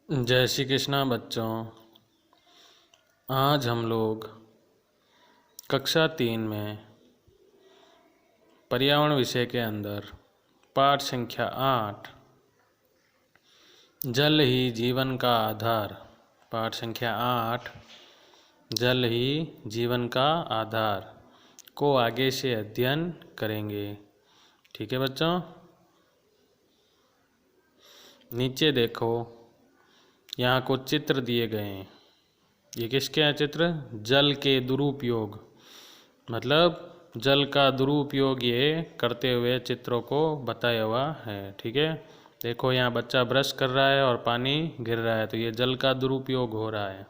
जय श्री कृष्णा बच्चों। आज हम लोग कक्षा 3 में पर्यावरण विषय के अंदर पाठ संख्या 8 जल ही जीवन का आधार, पाठ संख्या 8 जल ही जीवन का आधार को आगे से अध्ययन करेंगे। ठीक है बच्चों, नीचे देखो, यहाँ कुछ चित्र दिए गए हैं। ये किसके हैं चित्र? जल के दुरुपयोग, मतलब जल का दुरुपयोग ये करते हुए चित्रों को बताया हुआ है। ठीक है, देखो यहाँ बच्चा ब्रश कर रहा है और पानी गिर रहा है, तो ये जल का दुरुपयोग हो रहा है।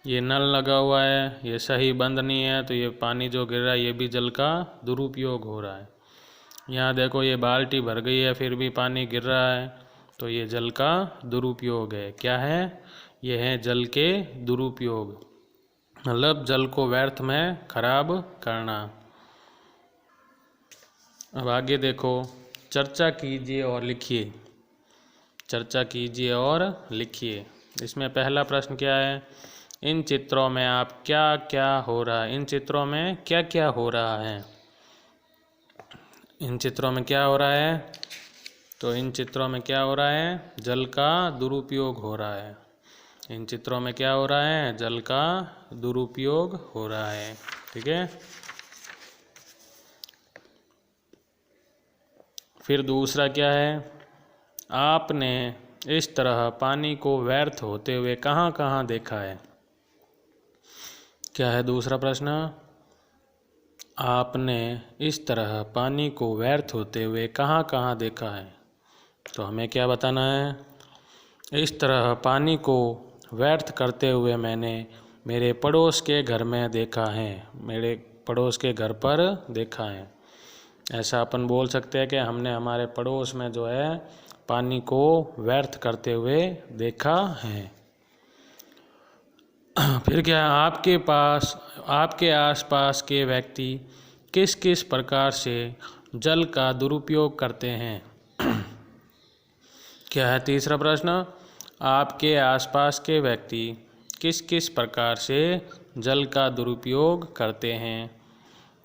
ये नल लगा हुआ है, ये सही बंद नहीं है, तो ये पानी जो गिर रहा है ये भी जल का दुरुपयोग हो रहा है। यहाँ देखो ये बाल्टी भर गई है फिर भी पानी गिर रहा है, तो ये जल का दुरुपयोग है। क्या है? ये है जल के दुरुपयोग, मतलब जल को व्यर्थ में खराब करना। अब आगे देखो, चर्चा कीजिए और लिखिए। चर्चा कीजिए और लिखिए। इसमें पहला प्रश्न क्या है? इन चित्रों में आप क्या क्या हो रहा है, इन चित्रों में क्या क्या हो रहा है? इन चित्रों में क्या हो रहा है? तो इन चित्रों में क्या हो रहा है? जल का दुरुपयोग हो रहा है। इन चित्रों में क्या हो रहा है? जल का दुरुपयोग हो रहा है। ठीक है, फिर दूसरा क्या है? आपने इस तरह पानी को व्यर्थ होते हुए कहाँ कहाँ देखा है? क्या है दूसरा प्रश्न? आपने इस तरह पानी को व्यर्थ होते हुए कहाँ कहाँ देखा है? तो हमें क्या बताना है? इस तरह पानी को व्यर्थ करते हुए मैंने मेरे पड़ोस के घर में देखा है, मेरे पड़ोस के घर पर देखा है। ऐसा अपन बोल सकते हैं कि हमने हमारे पड़ोस में जो है पानी को व्यर्थ करते हुए देखा है। फिर क्या? आपके आसपास के व्यक्ति किस किस प्रकार से जल का दुरुपयोग करते हैं? क्या है तीसरा प्रश्न? आपके आसपास के व्यक्ति किस किस प्रकार से जल का दुरुपयोग करते हैं?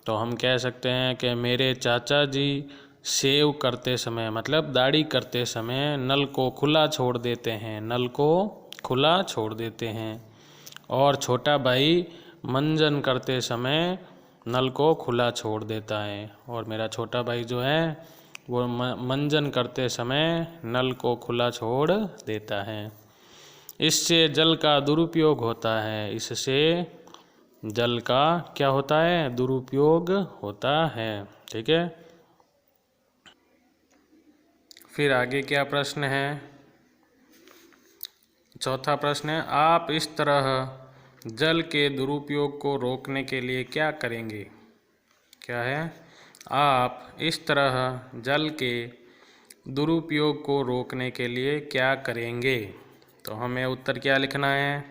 तो हम कह सकते हैं कि मेरे चाचा जी शेव करते समय, मतलब दाढ़ी करते समय नल को खुला छोड़ देते हैं, नल को खुला छोड़ देते हैं। और छोटा भाई मंजन करते समय नल को खुला छोड़ देता है, और मेरा छोटा भाई जो है वो मंजन करते समय नल को खुला छोड़ देता है। इससे जल का दुरुपयोग होता है, इससे जल का क्या होता है? दुरुपयोग होता है। ठीक है, फिर आगे क्या प्रश्न है? चौथा प्रश्न है, आप इस तरह जल के दुरुपयोग को रोकने के लिए क्या करेंगे? क्या है? आप इस तरह जल के दुरुपयोग को रोकने के लिए क्या करेंगे? तो हमें उत्तर क्या लिखना है?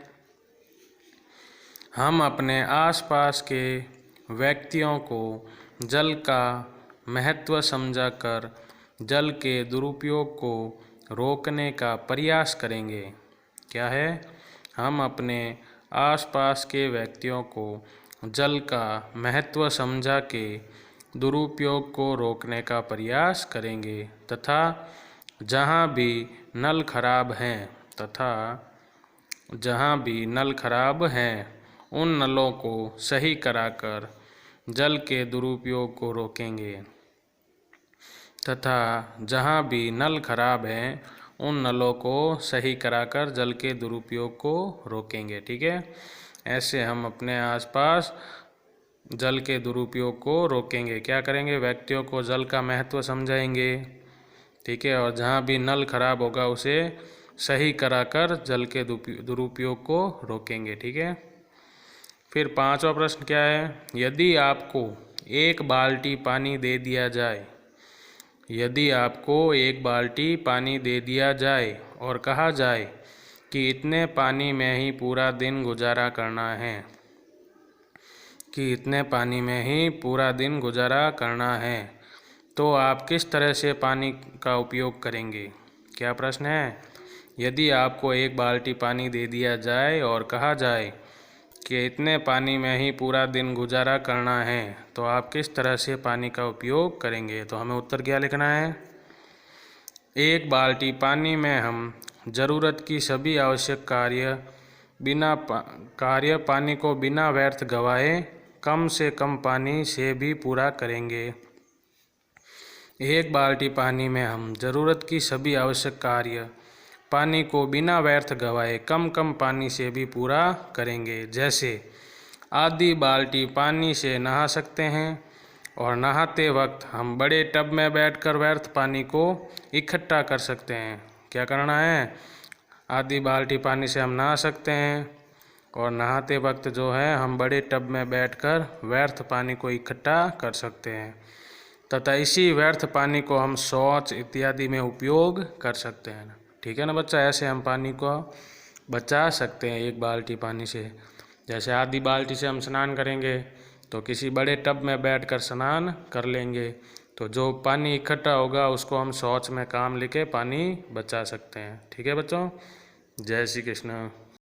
हम अपने आसपास के व्यक्तियों को जल का महत्व समझाकर जल के दुरुपयोग को रोकने का प्रयास करेंगे। क्या है? हम अपने आसपास के व्यक्तियों को जल का महत्व समझा के दुरुपयोग को रोकने का प्रयास करेंगे तथा जहाँ भी नल खराब हैं उन नलों को सही कराकर जल के दुरुपयोग को रोकेंगे तथा जहाँ भी नल खराब हैं उन नलों को सही कराकर जल के दुरुपयोग को रोकेंगे। ठीक है, ऐसे हम अपने आसपास जल के दुरुपयोग को रोकेंगे। क्या करेंगे? व्यक्तियों को जल का महत्व समझाएंगे। ठीक है, और जहाँ भी नल खराब होगा उसे सही कराकर जल के दुरुपयोग को रोकेंगे। ठीक है, फिर पांचवा प्रश्न क्या है? यदि आपको एक बाल्टी पानी दे दिया जाए, यदि आपको एक बाल्टी पानी दे दिया जाए और कहा जाए कि इतने पानी में ही पूरा दिन गुजारा करना है, कि इतने पानी में ही पूरा दिन गुजारा करना है, तो आप किस तरह से पानी का उपयोग करेंगे? क्या प्रश्न है? यदि आपको एक बाल्टी पानी दे दिया जाए और कहा जाए कि इतने पानी में ही पूरा दिन गुजारा करना है, तो आप किस तरह से पानी का उपयोग करेंगे? तो हमें उत्तर क्या लिखना है? एक बाल्टी पानी में हम ज़रूरत की सभी आवश्यक कार्य पानी को बिना व्यर्थ गवाए कम से कम पानी से भी पूरा करेंगे। एक बाल्टी पानी में हम ज़रूरत की सभी आवश्यक कार्य पानी को बिना व्यर्थ गवाए कम कम पानी से भी पूरा करेंगे। जैसे आधी बाल्टी पानी से नहा सकते हैं और नहाते वक्त हम बड़े टब में बैठकर व्यर्थ पानी को इकट्ठा कर सकते हैं। क्या करना है? आधी बाल्टी पानी से हम नहा सकते हैं और नहाते वक्त जो है हम बड़े टब में बैठकर व्यर्थ पानी को इकट्ठा कर सकते हैं तथा इसी व्यर्थ पानी को हम शौच इत्यादि में उपयोग कर सकते हैं। ठीक है ना बच्चा? ऐसे हम पानी को बचा सकते हैं एक बाल्टी पानी से। जैसे आधी बाल्टी से हम स्नान करेंगे तो किसी बड़े टब में बैठकर स्नान कर लेंगे, तो जो पानी इकट्ठा होगा उसको हम शौच में काम लेके पानी बचा सकते हैं। ठीक है बच्चों? जय श्री कृष्ण।